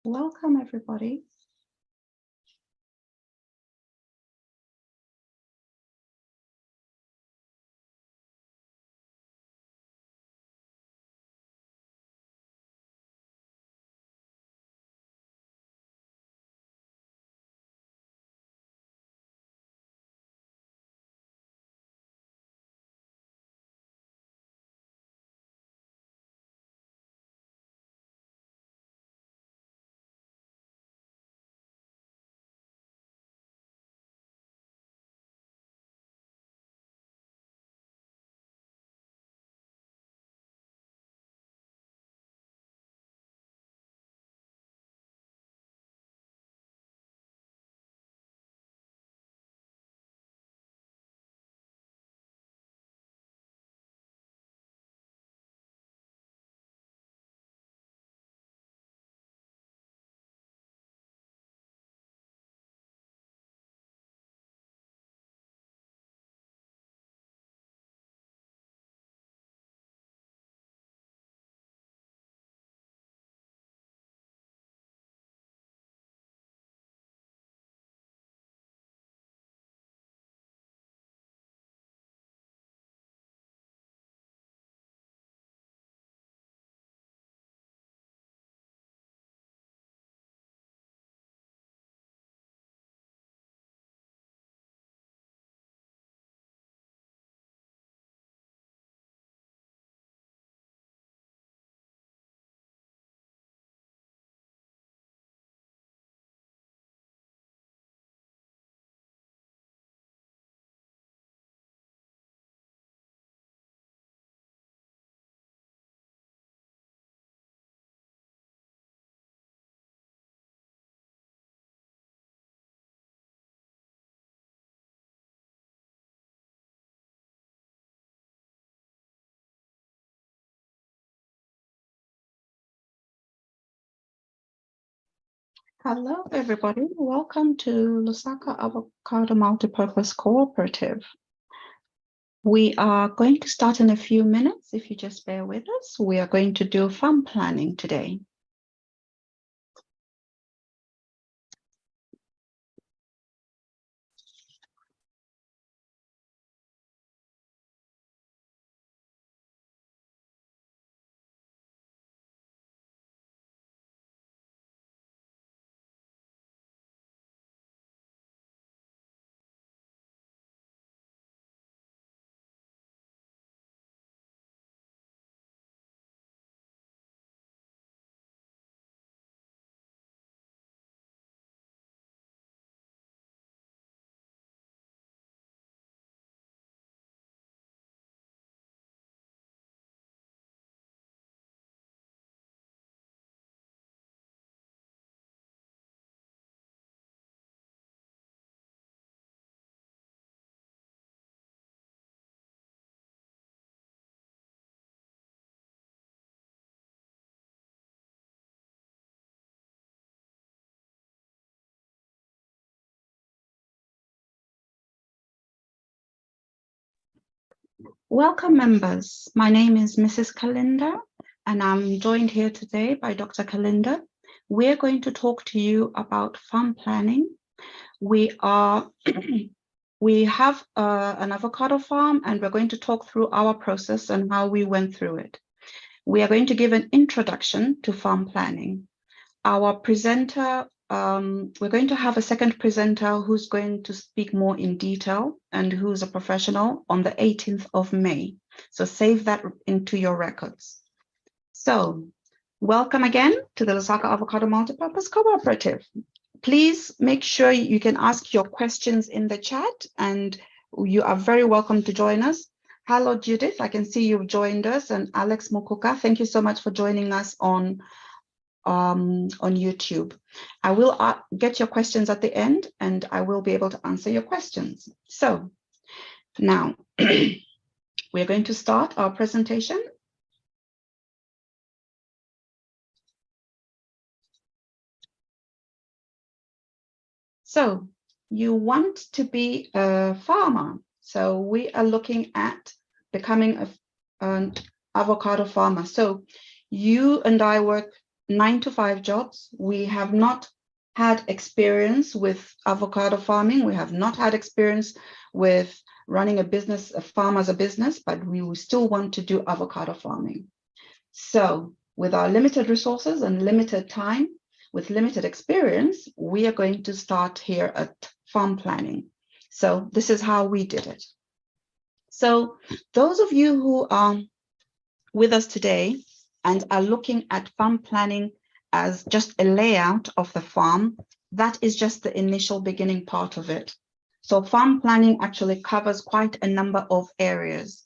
Welcome, everybody. Hello, everybody. Welcome to Lusaka Avocado Multipurpose Cooperative. We are going to start in a few minutes. If you just bear with us, we are going to do farm planning today. Welcome, members. My name is Mrs. Kalinda, and I'm joined here today by Dr. Kalinda. We're going to talk to you about farm planning. We have an avocado farm, and we're going to talk through our process and how we went through it. We are going to give an introduction to farm planning. Our presenter, we're going to have a second presenter who's going to speak more in detail and who's a professional on the 18th of May. So save that into your records. So welcome again to the Lusaka Avocado Multipurpose Cooperative. Please make sure you can ask your questions in the chat, and you are very welcome to join us. Hello, Judith. I can see you've joined us, and Alex Mokuka, thank you so much for joining us on YouTube. I will get your questions at the end, and I will be able to answer your questions. So now we're going to start our presentation. So you want to be a farmer. So we are looking at becoming an avocado farmer. So you and I work 9-to-5 jobs. We have not had experience with avocado farming. We have not had experience with running a business, a farm as a business, but we will still want to do avocado farming. So with our limited resources and limited time, with limited experience, we are going to start here at farm planning. So this is how we did it. So those of you who are with us today and are looking at farm planning as just a layout of the farm, that is just the initial beginning part of it. So farm planning actually covers quite a number of areas.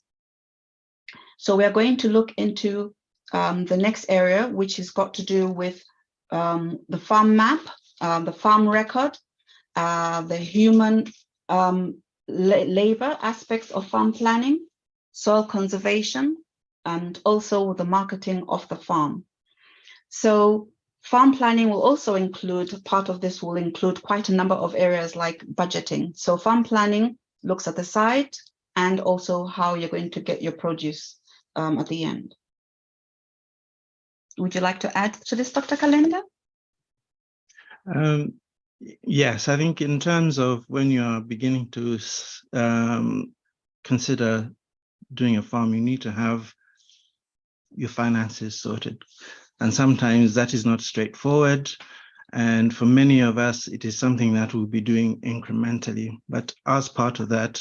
So we are going to look into the next area, which has got to do with the farm map, the farm record, the human labor aspects of farm planning, soil conservation, and also the marketing of the farm. So farm planning will also include, part of this will include quite a number of areas like budgeting. So farm planning looks at the site and also how you're going to get your produce at the end. Would you like to add to this, Dr. Kalinda? Yes, I think in terms of when you're beginning to consider doing a farm, you need to have your finances sorted. And sometimes that is not straightforward. And for many of us, it is something that we'll be doing incrementally. But as part of that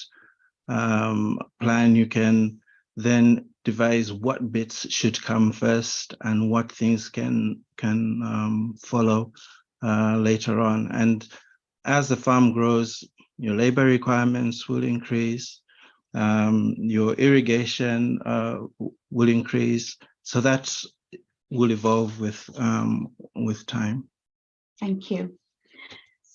plan, you can then devise what bits should come first and what things can follow later on. And as the farm grows, your labor requirements will increase, your irrigation will increase. So that will evolve with time. Thank you.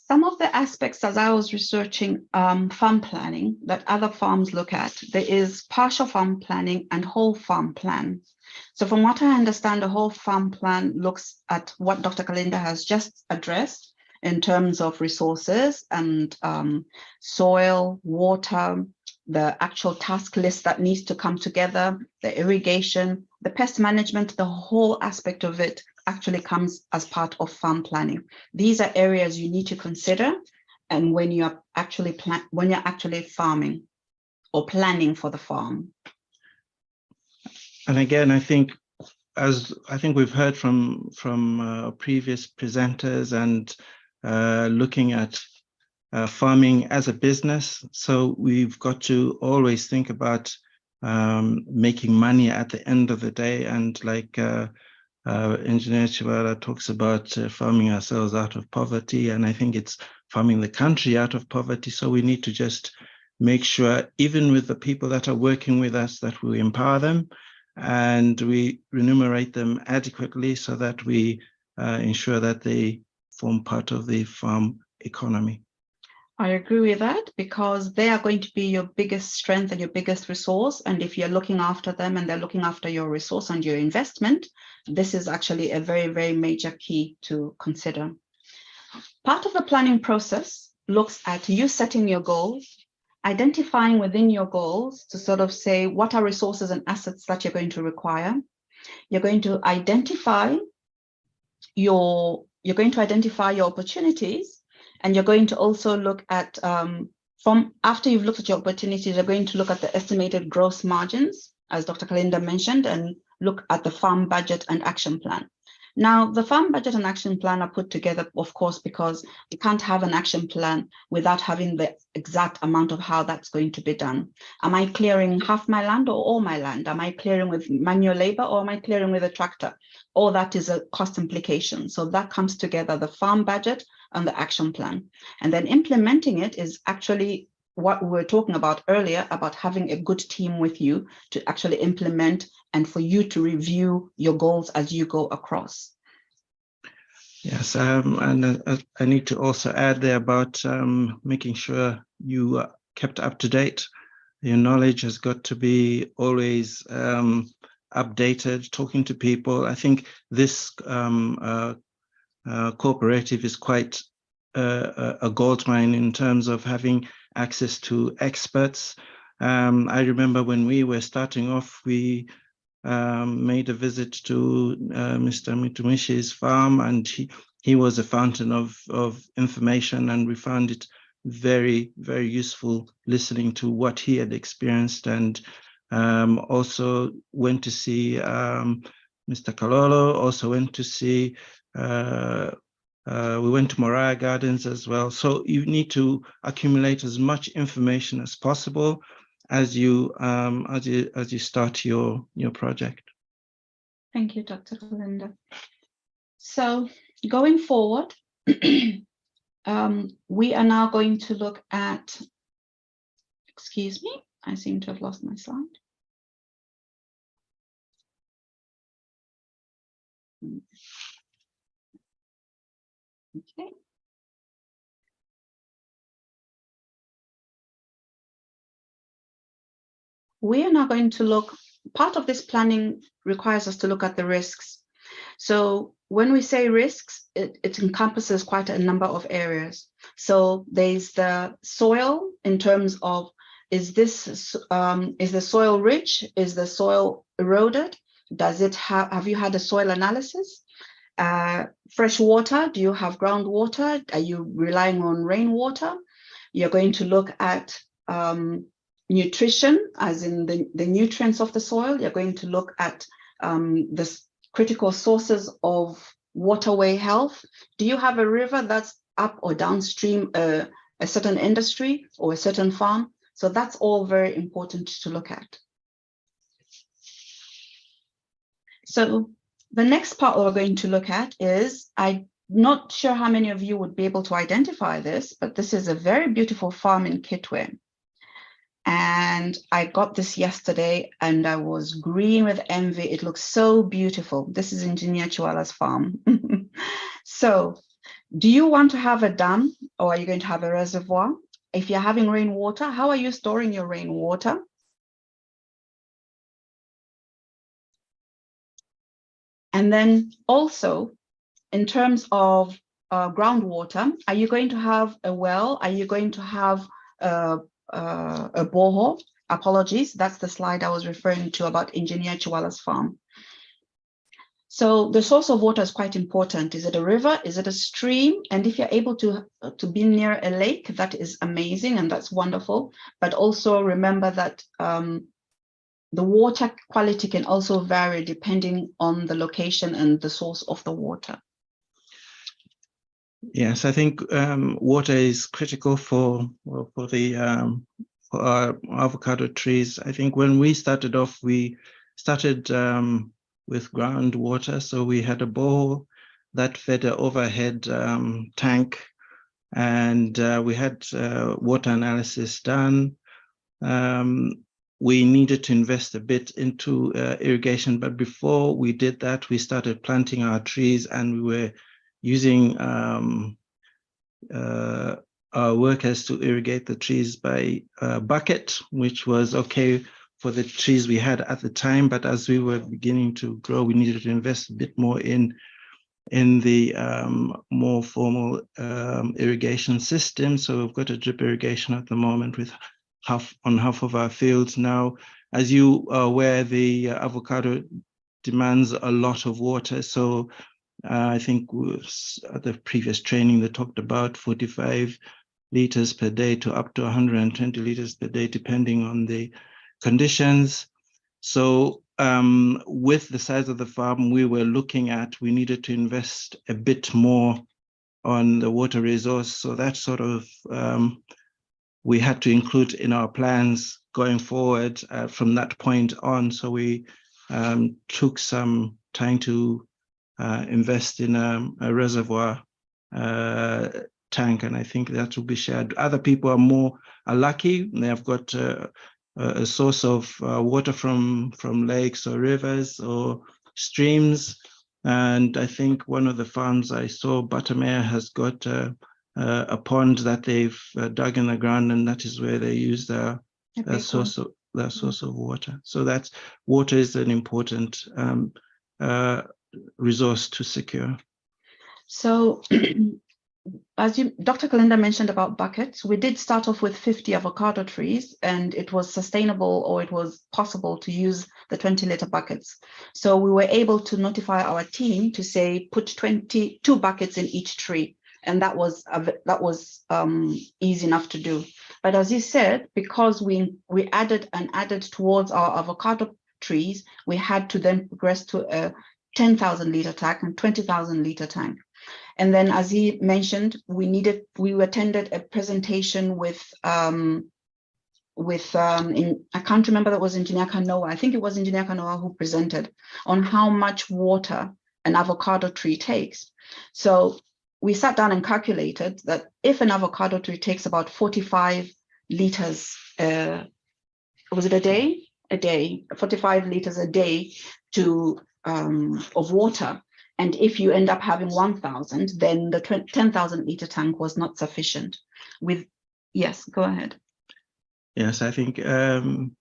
Some of the aspects, as I was researching farm planning that other farms look at, there is partial farm planning and whole farm plan. So from what I understand, the whole farm plan looks at what Dr. Kalinda has just addressed in terms of resources and soil, water, the actual task list that needs to come together, the irrigation, the pest management, the whole aspect of it actually comes as part of farm planning. These are areas you need to consider, and when you're actually farming or planning for the farm. And again, I think, as we've heard from previous presenters, and looking at farming as a business, so we've got to always think about making money at the end of the day. And like Engineer Chiwara talks about farming ourselves out of poverty, and I think it's farming the country out of poverty. So we need to just make sure, even with the people that are working with us, that we empower them and we remunerate them adequately so that we ensure that they form part of the farm economy. I agree with that, because they are going to be your biggest strength and your biggest resource. And if you're looking after them and they're looking after your resource and your investment, this is actually a very, very major key to consider. Part of the planning process looks at you setting your goals, identifying within your goals to sort of say what are resources and assets that you're going to require. You're going to identify your opportunities. And you're going to also look at, from after you've looked at your opportunities, you're going to look at the estimated gross margins, as Dr. Kalinda mentioned, and look at the farm budget and action plan. Now, the farm budget and action plan are put together, of course, because you can't have an action plan without having the exact amount of how that's going to be done. Am I clearing half my land or all my land? Am I clearing with manual labor or am I clearing with a tractor? All that is a cost implication. So that comes together, the farm budget and the action plan. And then implementing it is actually what we were talking about earlier, about having a good team with you to actually implement and for you to review your goals as you go across. Yes, and I need to also add there about making sure you are kept up to date. Your knowledge has got to be always updated, talking to people. I think this cooperative is quite a goldmine in terms of having access to experts. I remember when we were starting off, we made a visit to Mr. Mitumishi's farm, and he was a fountain of information, and we found it very, very useful listening to what he had experienced. And also went to see Mr. Kalolo, also went to see, we went to Moriah Gardens as well. So you need to accumulate as much information as possible as you start your project. Thank you, Dr. Kalinda. So going forward, we are now going to look at, excuse me, I seem to have lost my slide. Okay. We are now going to look, part of this planning requires us to look at the risks. So when we say risks, it encompasses quite a number of areas. So there's the soil in terms of, is the soil rich? Is the soil eroded? Does it have you had a soil analysis? Fresh water, do you have groundwater? Are you relying on rainwater? You're going to look at nutrition, as in the nutrients of the soil. You're going to look at the critical sources of waterway health. Do you have a river that's up or downstream a certain industry or a certain farm? So that's all very important to look at. So the next part we're going to look at is, I'm not sure how many of you would be able to identify this, but this is a very beautiful farm in Kitwe. And I got this yesterday and I was green with envy. It looks so beautiful. This is Engineer Chiwala's farm. So do you want to have a dam, or are you going to have a reservoir? If you're having rainwater, how are you storing your rainwater? And then also, in terms of groundwater, are you going to have a well? Are you going to have a borehole? Apologies, that's the slide I was referring to about Engineer Chiwala's farm. So the source of water is quite important. Is it a river? Is it a stream? And if you're able to be near a lake, that is amazing and that's wonderful. But also remember that the water quality can also vary depending on the location and the source of the water. Yes, I think water is critical for our avocado trees. I think when we started off, we started with groundwater. So we had a bowl that fed an overhead tank, and we had water analysis done. We needed to invest a bit into irrigation, but before we did that, we started planting our trees, and we were using our workers to irrigate the trees by bucket, which was okay for the trees we had at the time. But as we were beginning to grow, we needed to invest a bit more in the more formal irrigation system. So we've got a drip irrigation at the moment with half of our fields now. As you are aware, the avocado demands a lot of water. So I think at the previous training, they talked about 45 liters per day to up to 120 liters per day, depending on the conditions. So with the size of the farm we needed to invest a bit more on the water resource. So that sort of, we had to include in our plans going forward from that point on. So we took some time to invest in a reservoir tank, and I think that will be shared. Other people are lucky. They have got a source of water from lakes or rivers or streams. And I think one of the farms I saw, Buttermere, has got a pond that they've dug in the ground, and that is where they use their source of water. So water is an important resource to secure. So as Dr. Kalinda mentioned about buckets, we did start off with 50 avocado trees, and it was sustainable, or it was possible to use the 20-liter buckets. So we were able to notify our team to say, put 22 buckets in each tree. And that was easy enough to do. But as you said, because we added towards our avocado trees, we had to then progress to a 10,000 liter tank and 20,000 liter tank. And then, as he mentioned, we attended a presentation with I can't remember, that was Engineer Kanoa. I think it was Engineer Kanoa who presented on how much water an avocado tree takes. So we sat down and calculated that if an avocado tree takes about 45 liters, was it a day? A day, 45 liters a day of water. And if you end up having 1,000, then the 10,000 liter tank was not sufficient. Yes, go ahead. Yes, I think in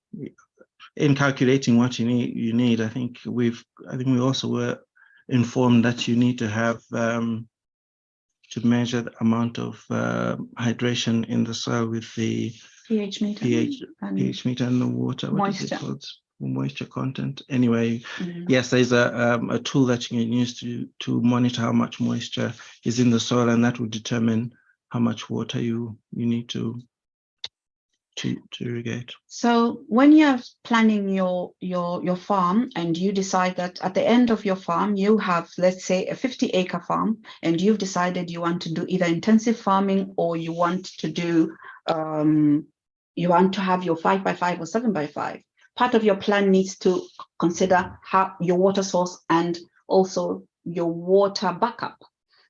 calculating what you need, I think we also were informed that you need to have to measure the amount of hydration in the soil with the pH meter, pH meter and the water. Moisture. What is it called? Moisture content. Anyway, yes, there's a tool that you can use to monitor how much moisture is in the soil, and that will determine how much water you need to irrigate. So when you're planning your farm, and you decide that at the end of your farm you have, let's say, a 50-acre farm, and you've decided you want to do either intensive farming, or you want to do you want to have your 5x5 or 7x5. Part of your plan needs to consider how your water source and also your water backup.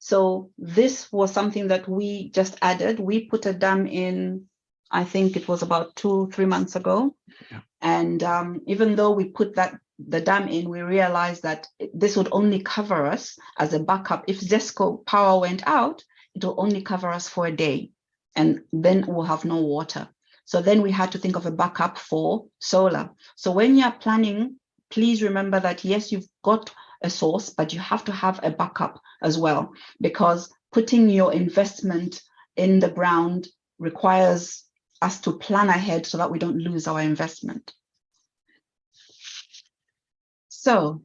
So this was something that we just added. We put a dam in, I think it was about 2-3 months ago. Yeah. And even though we put the dam in, we realized that this would only cover us as a backup. If ZESCO power went out, it will only cover us for a day, and then we'll have no water. So then we had to think of a backup for solar. So when you're planning, please remember that, yes, you've got a source, but you have to have a backup as well, because putting your investment in the ground requires us to plan ahead so that we don't lose our investment. So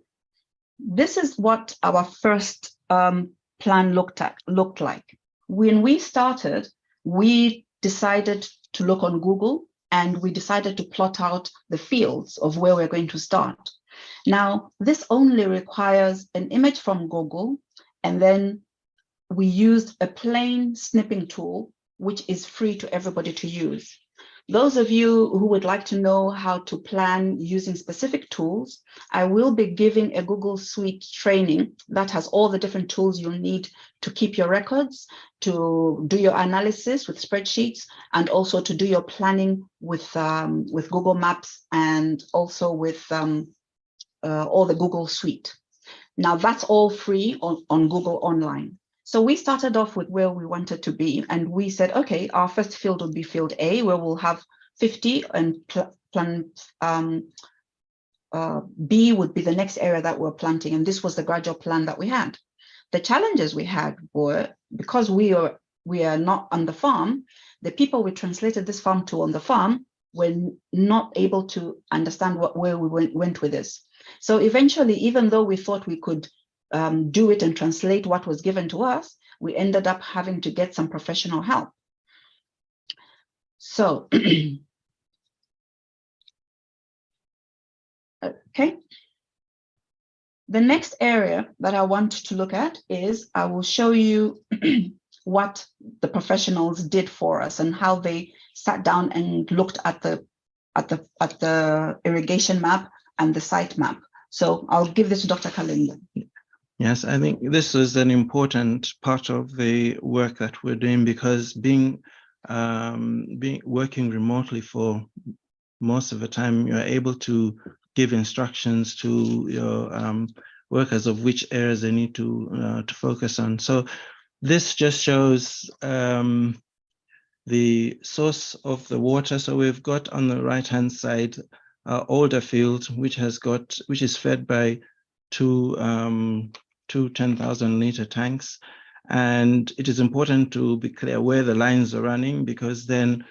this is what our first plan looked like. When we started, we decided to look on Google, and we decided to plot out the fields of where we're going to start. Now, this only requires an image from Google, and then we used a plain snipping tool, which is free to everybody to use. Those of you who would like to know how to plan using specific tools, I will be giving a Google Suite training that has all the different tools you'll need to keep your records, to do your analysis with spreadsheets, and also to do your planning with Google Maps, and also with all the Google Suite. Now, that's all free on Google Online. So we started off with where we wanted to be, and we said, okay, our first field would be field A, where we'll have 50, and plan B would be the next area that we're planting, and this was the gradual plan that we had. The challenges we had were, because we are not on the farm, the people we translated this farm to on the farm were not able to understand where we went with this. So eventually, even though we thought we could do it and translate what was given to us, we ended up having to get some professional help. So, okay. The next area that I want to look at is, I will show you what the professionals did for us and how they sat down and looked at the irrigation map and the site map. So I'll give this to Dr. Kalinda. Yes, I think this is an important part of the work that we're doing, because working remotely for most of the time, you're able to give instructions to your workers of which areas they need to focus on. So this just shows the source of the water. So we've got on the right-hand side our older field, which is fed by two 10,000 liter tanks, And it is important to be clear where the lines are running, because then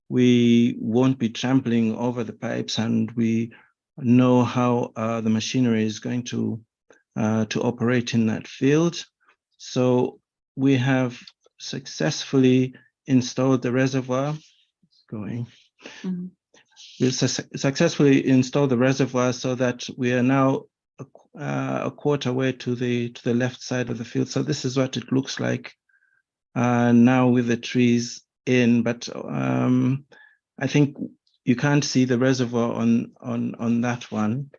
we won't be trampling over the pipes, and we know how the machinery is going to operate in that field. So we have successfully installed the reservoir. We successfully installed the reservoir so that we are now a quarter way to the left side of the field. So this is what it looks like now with the trees in, but I think you can't see the reservoir on that one.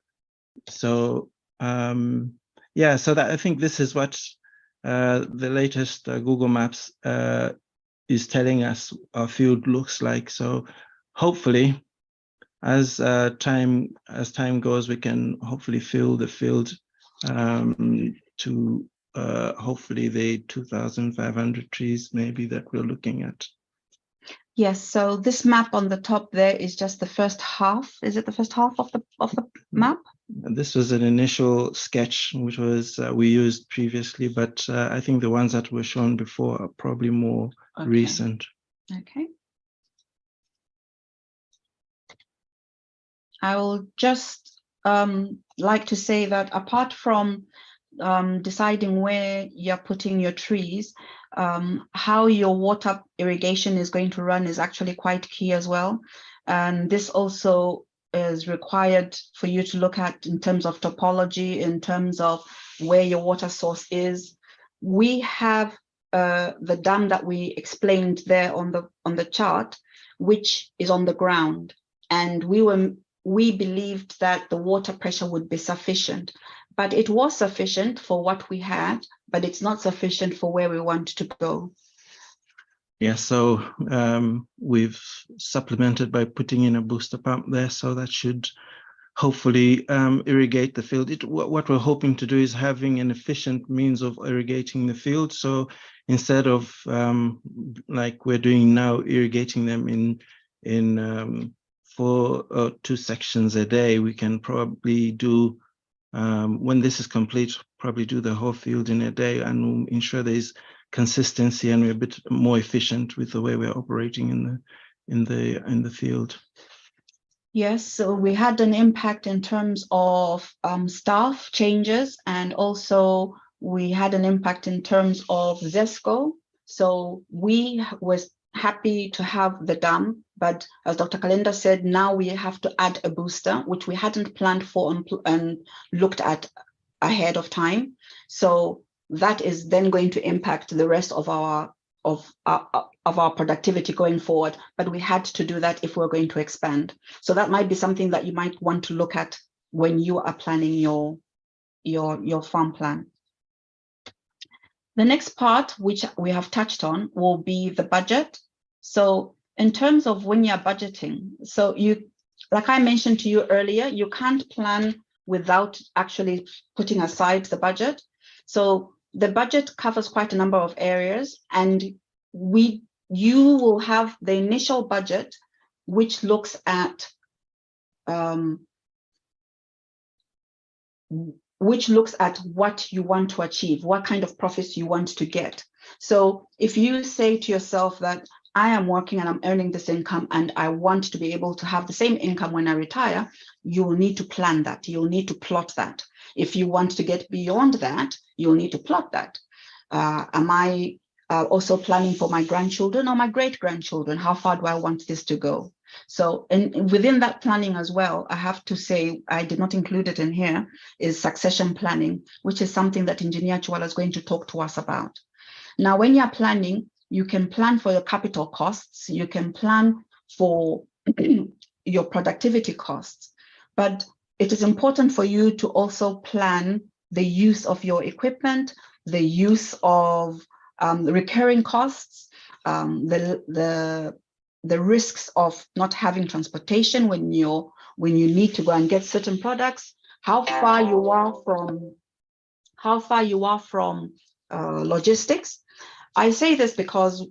So yeah, so that I think this is what the latest Google Maps is telling us our field looks like. So hopefully, as time goes, we can hopefully fill the field to hopefully the 2,500 trees maybe that we're looking at. Yes, so this map on the top there is just the first half. Is it the first half of the map? This was an initial sketch, which was we used previously, but I think the ones that were shown before are probably more recent. Okay. I will just like to say that apart from deciding where you're putting your trees, how your water irrigation is going to run is actually quite key as well. And this also is required for you to look at in terms of topology, in terms of where your water source is. We have the dam that we explained there on the chart, which is on the ground, and we believed that the water pressure would be sufficient, but it was sufficient for what we had, but it's not sufficient for where we want to go. Yeah, so we've supplemented by putting in a booster pump there, so that should hopefully irrigate the field. What we're hoping to do is having an efficient means of irrigating the field. So instead of like we're doing now, irrigating them in 4 or 2 sections a day, we can probably do, when this is complete, probably do the whole field in a day, and we'll ensure there's consistency and we're a bit more efficient with the way we're operating in the field. Yes, so we had an impact in terms of staff changes, and also we had an impact in terms of ZESCO. So we was happy to have the dam, but as Dr. Kalinda said, now we have to add a booster, which we hadn't planned for and looked at ahead of time. So that is then going to impact the rest of our productivity going forward, but we had to do that if we're going to expand. So that might be something that you might want to look at when you are planning your farm plan. The next part, which we have touched on, will be the budget. So in terms of when you're budgeting, so like I mentioned to you earlier, you can't plan without actually putting aside the budget. So the budget covers quite a number of areas, and you will have the initial budget, which looks at what you want to achieve, what kind of profits you want to get. So if you say to yourself that I am working and I'm earning this income and I want to be able to have the same income when I retire, you will need to plan that. You'll need to plot that. If you want to get beyond that, you'll need to plot that. Am I also planning for my grandchildren or my great-grandchildren? How far do I want this to go? So within that planning as well, I have to say, I did not include it in here, is succession planning, which is something that Engineer Chwala is going to talk to us about. Now, when you're planning, you can plan for your capital costs, you can plan for your productivity costs, but it is important for you to also plan the use of your equipment, the use of the recurring costs, the risks of not having transportation when you need to go and get certain products, how far you are from logistics. I say this because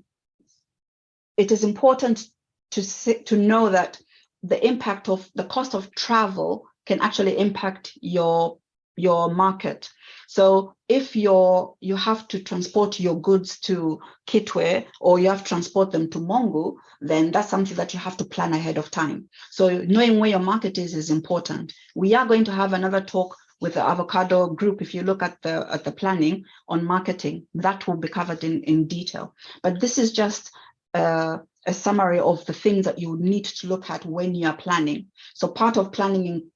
it is important to know that the impact of the cost of travel can actually impact your your market. So if you have to transport your goods to Kitwe, or you have to transport them to Mongu, then that's something that you have to plan ahead of time. So knowing where your market is important. We are going to have another talk with the Avocado group. If you look at the planning on marketing, that will be covered in detail. But this is just a summary of the things that you need to look at when you are planning. So part of planning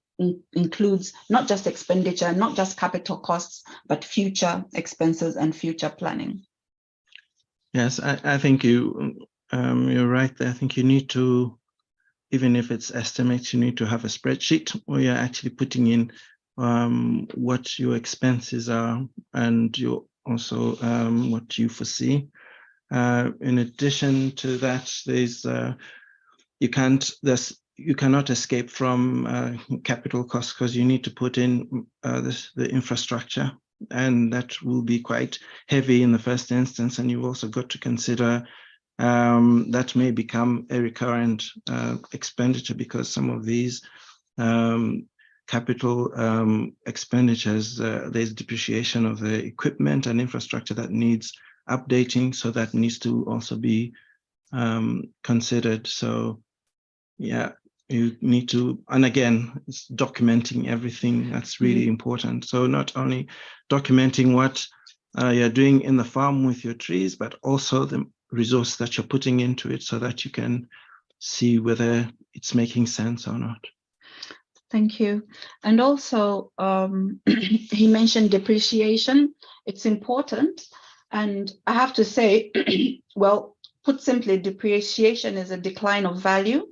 includes not just expenditure, not just capital costs, but future expenses and future planning. Yes, I think you're right there. I think you need to, even if it's estimates, you need to have a spreadsheet where you're actually putting in what your expenses are, and you also what you foresee. In addition to that, there's you cannot escape from capital costs, because you need to put in the infrastructure, and that will be quite heavy in the first instance. And you've also got to consider that may become a recurrent expenditure, because some of these capital expenditures, there's depreciation of the equipment and infrastructure that needs updating, so that needs to also be considered. So yeah, you need to, and again, it's documenting everything. That's really important. So not only documenting what you're doing in the farm with your trees, but also the resource that you're putting into it, so that you can see whether it's making sense or not. Thank you. And also, he mentioned depreciation. It's important. And I have to say, well, put simply, depreciation is a decline of value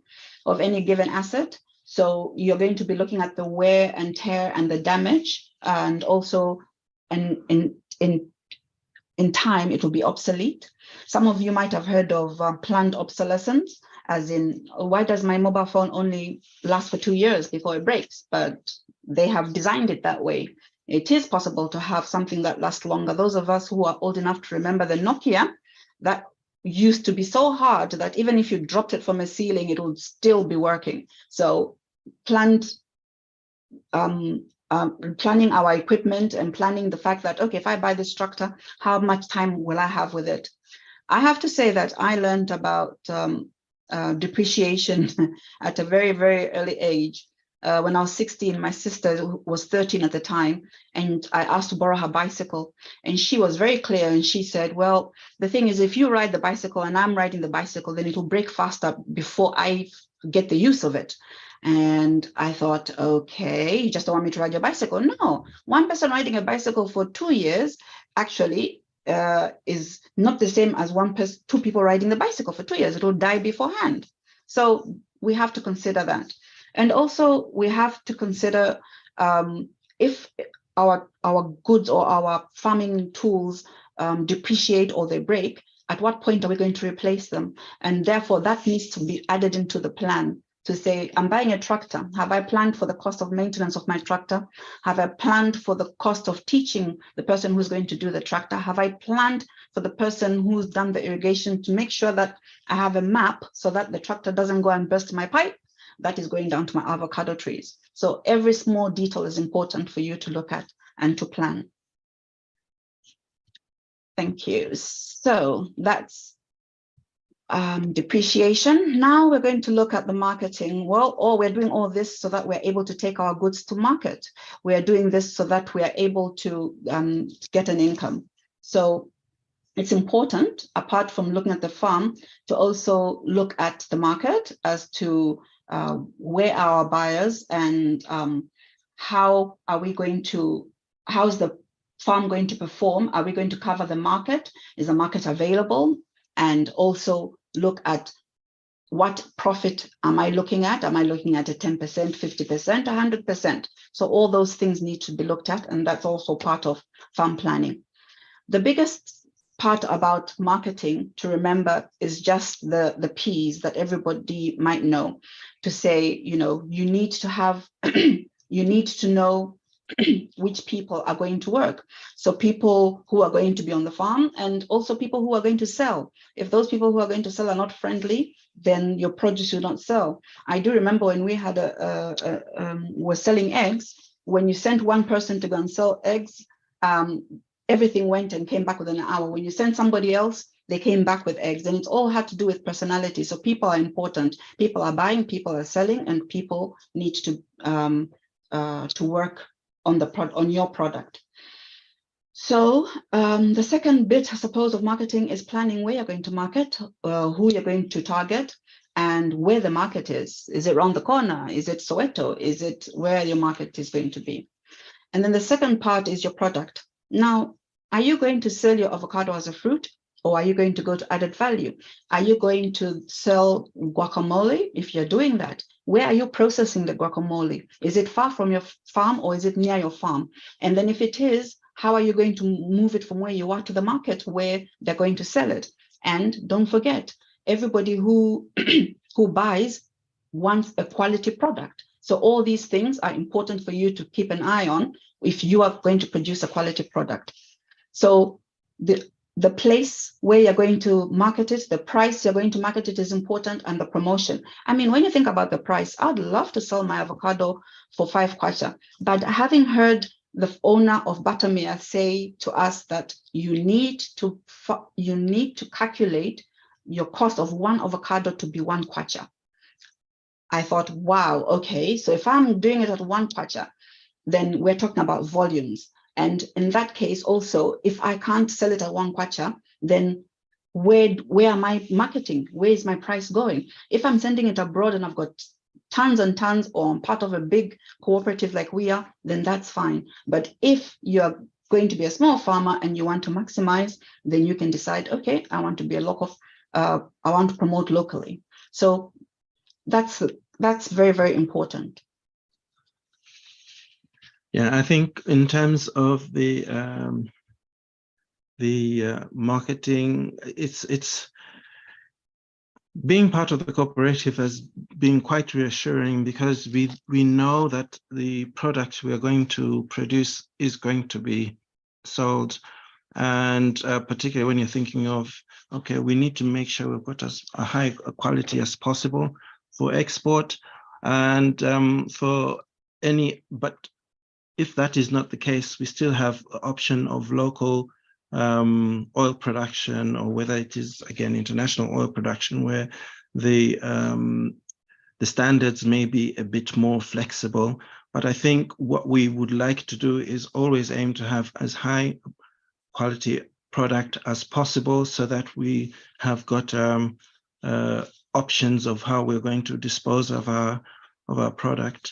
of any given asset. So you're going to be looking at the wear and tear and the damage, and also in time, it will be obsolete. Some of you might have heard of planned obsolescence, as in, why does my mobile phone only last for 2 years before it breaks? But they have designed it that way. It is possible to have something that lasts longer. Those of us who are old enough to remember the Nokia, that used to be so hard that even if you dropped it from a ceiling, it would still be working. So planning our equipment and planning the fact that, okay, if I buy this tractor, how much time will I have with it? I have to say that I learned about depreciation at a very, very early age. When I was 16, my sister was 13 at the time, and I asked to borrow her bicycle. And she was very clear, and she said, well, the thing is, if you ride the bicycle and I'm riding the bicycle, then it will break faster before I get the use of it. And I thought, okay, you just don't want me to ride your bicycle? No, one person riding a bicycle for 2 years actually is not the same as two people riding the bicycle for 2 years. It will die beforehand. So we have to consider that. And also we have to consider if our goods or our farming tools depreciate or they break, at what point are we going to replace them? And therefore that needs to be added into the plan, to say, I'm buying a tractor. Have I planned for the cost of maintenance of my tractor? Have I planned for the cost of teaching the person who's going to do the tractor? Have I planned for the person who's done the irrigation to make sure that I have a map so that the tractor doesn't go and burst my pipe that is going down to my avocado trees? So every small detail is important for you to look at and to plan. Thank you. So that's depreciation. Now we're going to look at the marketing. Well, we're doing all this so that we're able to take our goods to market. We are doing this so that we are able to get an income. So it's important, apart from looking at the farm, to also look at the market as to where are our buyers, and how are we going to, how's the farm going to perform? Are we going to cover the market? Is the market available? And also look at what profit am I looking at? Am I looking at a 10%, 50%, 100%? So all those things need to be looked at, and that's also part of farm planning. The biggest part about marketing to remember is just the P's that everybody might know. To say, you know, you need to have, you need to know which people are going to work. So people who are going to be on the farm, and also people who are going to sell. If those people who are going to sell are not friendly, then your produce will not sell. I do remember when we had were selling eggs, when you sent one person to go and sell eggs, everything went and came back within an hour. When you sent somebody else, they came back with eggs, and it's all had to do with personality. So people are important. People are buying, people are selling, and people need to work on your product. So the second bit, I suppose, of marketing is planning where you're going to market, who you're going to target, and where the market is. Is it around the corner? Is it Soweto? Is it where your market is going to be? And then the second part is your product. Now, are you going to sell your avocado as a fruit, or are you going to go to added value? Are you going to sell guacamole? If you're doing that, where are you processing the guacamole? Is it far from your farm, or is it near your farm? And then if it is, how are you going to move it from where you are to the market where they're going to sell it? And don't forget, everybody who who buys wants a quality product. So all these things are important for you to keep an eye on if you are going to produce a quality product. So the place where you're going to market it, the price you're going to market it is important, and the promotion. I mean, when you think about the price, I'd love to sell my avocado for 5 kwacha, but having heard the owner of Buttermere say to us that you need to calculate your cost of one avocado to be 1 kwacha. I thought, wow, okay, so if I'm doing it at 1 kwacha, then we're talking about volumes. And in that case, also, if I can't sell it at 1 kwacha, then where am I marketing? Where is my price going? If I'm sending it abroad and I've got tons and tons, or I'm part of a big cooperative like we are, then that's fine. But if you're going to be a small farmer and you want to maximize, then you can decide, okay, I want to be a local, I want to promote locally. So that's very, very important. Yeah, I think in terms of the marketing, it's being part of the cooperative has been quite reassuring, because we know that the product we are going to produce is going to be sold, and particularly when you're thinking of, okay, we need to make sure we've got as a high quality as possible for export, and but if that is not the case, we still have the option of local oil production, or whether it is, again, international oil production, where the standards may be a bit more flexible. But I think what we would like to do is always aim to have as high quality product as possible, so that we have got options of how we're going to dispose of our product.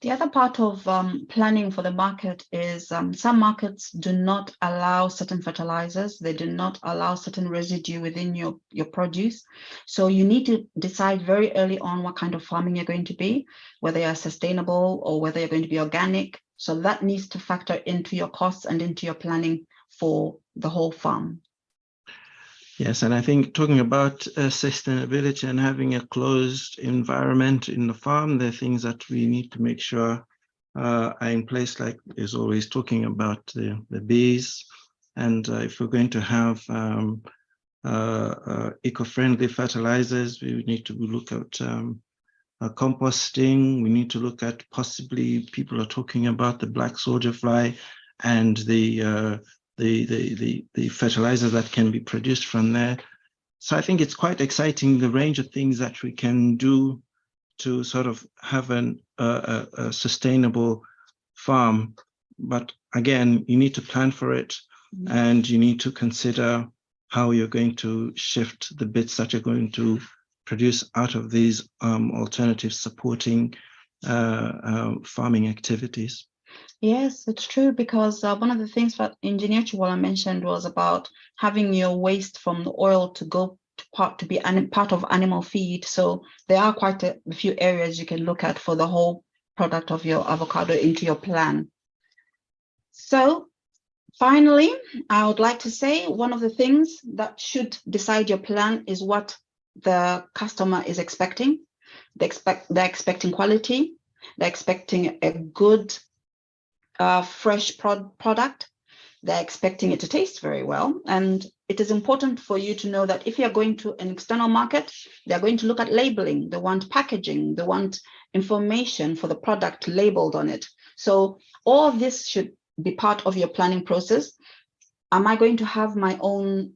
The other part of planning for the market is some markets do not allow certain fertilizers. They do not allow certain residue within your produce. So you need to decide very early on what kind of farming you're going to be, whether you're sustainable or whether you're going to be organic. So that needs to factor into your costs and into your planning for the whole farm. Yes, and I think talking about sustainability and having a closed environment in the farm, there are things that we need to make sure are in place, like is always talking about the bees. And if we're going to have eco-friendly fertilizers, we need to look at composting. We need to look at, possibly, people are talking about the black soldier fly and the fertilizers that can be produced from there. So I think it's quite exciting, the range of things that we can do to sort of have a sustainable farm. But again, you need to plan for it, and you need to consider how you're going to shift the bits that you're going to produce out of these alternative supporting farming activities. Yes, it's true, because one of the things that Engineer Chiwala mentioned was about having your waste from the oil to go to be part of animal feed. So there are quite a few areas you can look at for the whole product of your avocado into your plan. So finally, I would like to say one of the things that should decide your plan is what the customer is expecting. They're expecting quality. They're expecting a good fresh product. They're expecting it to taste very well, and it is important for you to know that if you're going to an external market, they're going to look at labeling, they want packaging, they want information for the product labeled on it. So all of this should be part of your planning process. Am I going to have my own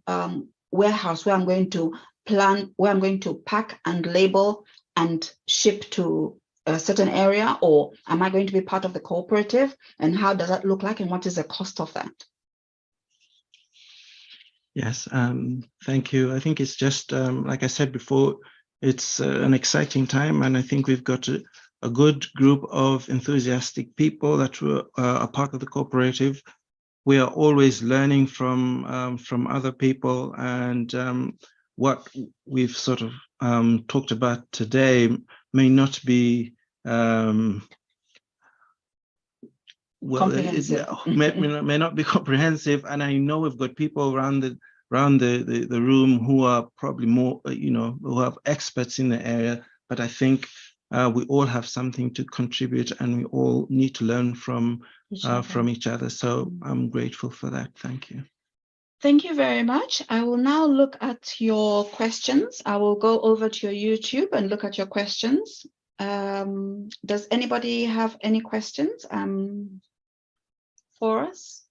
warehouse where I'm going to plan, where I'm going to pack and label and ship to a certain area, or am I going to be part of the cooperative, and how does that look like, and what is the cost of that? Yes, thank you. I think it's just, like I said before, it's an exciting time, and I think we've got a good group of enthusiastic people that are part of the cooperative. We are always learning from other people, and what we've sort of talked about today may not be well, may not be comprehensive, and I know we've got people around the room who are probably more, who have experts in the area. But I think we all have something to contribute, and we all need to learn from each other. So I'm grateful for that. Thank you. Thank you very much. I will now look at your questions. I will go over to your YouTube and look at your questions. Does anybody have any questions for us?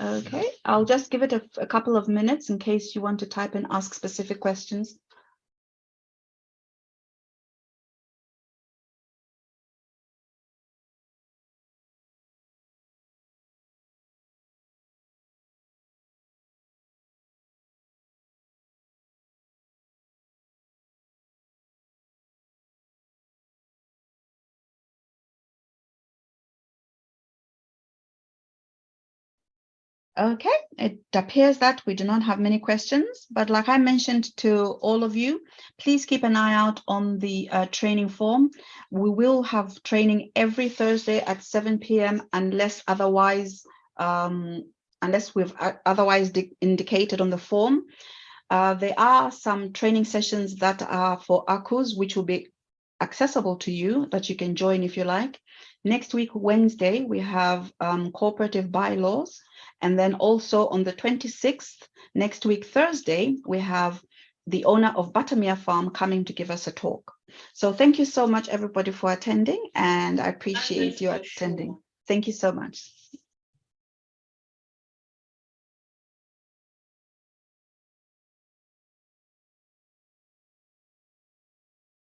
Okay, I'll just give it a couple of minutes in case you want to type and ask specific questions. Okay, it appears that we do not have many questions, but like I mentioned to all of you, please keep an eye out on the training form. We will have training every Thursday at 7 p.m. unless otherwise, unless we've otherwise indicated on the form. There are some training sessions that are for ACUs, which will be accessible to you, that you can join if you like. Next week, Wednesday, we have cooperative bylaws. And then also on the 26th, next week, Thursday, we have the owner of Buttermere Farm coming to give us a talk. So thank you so much, everybody, for attending, and I appreciate you attending. Thank you so much.